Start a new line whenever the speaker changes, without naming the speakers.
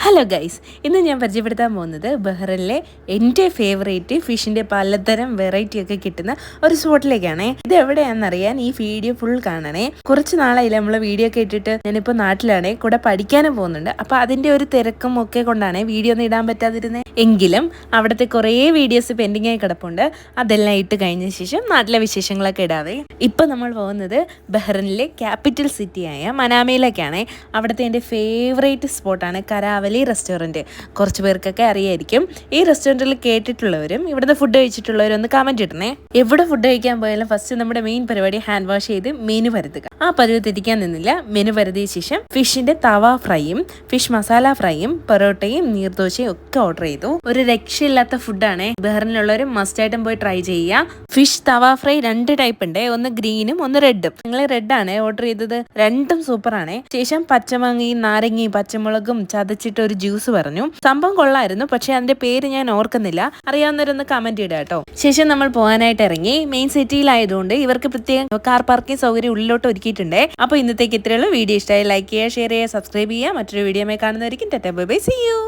Hello guys, ഇന്ന് ഞാൻ പരിചയപ്പെടുത്താൻ പോകുന്നത് ബഹ്റിനിലെ എൻ്റെ ഫേവറേറ്റ് ഫിഷിൻ്റെ പലതരം വെറൈറ്റി ഒക്കെ കിട്ടുന്ന ഒരു സ്പോട്ടിലേക്കാണ്. ഇത് എവിടെയാണെന്നറിയാൻ ഈ വീഡിയോ ഫുൾ കാണണേ. കുറച്ച് നാളായില്ല നമ്മൾ വീഡിയോ ഒക്കെ ഇട്ടിട്ട്. ഞാനിപ്പോൾ നാട്ടിലാണ്, കൂടെ പഠിക്കാനും പോകുന്നുണ്ട്. അപ്പോൾ അതിൻ്റെ ഒരു തിരക്കും ഒക്കെ കൊണ്ടാണ് വീഡിയോ ഒന്നും ഇടാൻ പറ്റാതിരുന്നത്. എങ്കിലും അവിടുത്തെ കുറേ വീഡിയോസ് പെൻഡിങ് ആയി കിടപ്പുണ്ട്. അതെല്ലാം ഇട്ട് കഴിഞ്ഞ ശേഷം നാട്ടിലെ വിശേഷങ്ങളൊക്കെ ഇടാവേ. ഇപ്പം നമ്മൾ പോകുന്നത് ബഹ്റിനിലെ ക്യാപിറ്റൽ സിറ്റിയായ മനാമയിലേക്കാണ്. അവിടുത്തെ എൻ്റെ ഫേവറേറ്റ് സ്പോട്ടാണ് കരാവലി റെസ്റ്റോറൻറ്റ്. കുറച്ച് പേർക്കൊക്കെ അറിയായിരിക്കും. ഈ റെസ്റ്റോറൻറ്റിൽ കേട്ടിട്ടുള്ളവരും ഇവിടുന്ന് ഫുഡ് കഴിച്ചിട്ടുള്ളവരും ഒന്ന് കമൻറ്റ് ഇടണേ. എവിടെ ഫുഡ് കഴിക്കാൻ പോയാലും ഫസ്റ്റ് നമ്മുടെ മെയിൻ പരിപാടി ഹാൻഡ് വാഷ് ചെയ്ത് മെനു പരത്തുക. ആ പതിവ് തെറ്റിക്കാൻ നിന്നില്ല. മെനു പരത്തിയ ശേഷം ഫിഷിന്റെ തവ ഫ്രൈയും ഫിഷ് മസാല ഫ്രൈയും പൊറോട്ടയും നീർദോശയും ഒക്കെ ഓർഡർ ചെയ്തു. ഒരു രക്ഷയില്ലാത്ത ഫുഡാണ്. ബഹ്റിനിലുള്ളവർ മസ്റ്റ് ആയിട്ടും പോയി ട്രൈ ചെയ്യുക. ഫിഷ് തവ ഫ്രൈ 2 ടൈപ്പ് ഉണ്ട്, ഒന്ന് ഗ്രീനും ഒന്ന് റെഡും. നിങ്ങൾ റെഡാണ് ഓർഡർ ചെയ്തത്, രണ്ടും സൂപ്പറാണ്. ശേഷം പച്ചമാങ്ങയും നാരങ്ങയും പച്ചമുളകും ചതച്ചിട്ട് ഒരു ജ്യൂസ് പറഞ്ഞു. സംഭവം കൊള്ളായിരുന്നു, പക്ഷെ അതിന്റെ പേര് ഞാൻ ഓർക്കുന്നില്ല. അറിയാവുന്നവരൊന്ന് കമന്റ് ഇടുക കേട്ടോ. ശേഷം നമ്മൾ പോകാനായിട്ട് ഇറങ്ങി. മെയിൻ സിറ്റിയിലായതുകൊണ്ട് ഇവർക്ക് പ്രത്യേകം കാർ പാർക്കിംഗ് സൗകര്യം ഉള്ളിലോട്ട് ഒരുക്കിയിട്ടുണ്ട്. അപ്പോൾ ഇന്നത്തേക്ക് ഇത്രയുള്ളൂ. വീഡിയോ ഇഷ്ടമായി ലൈക്ക് ചെയ്യുക, ഷെയർ ചെയ്യുക, സബ്സ്ക്രൈബ് ചെയ്യുക. മറ്റൊരു വീഡിയോ കാണുന്നതായിരിക്കും. Tata bye bye, see U.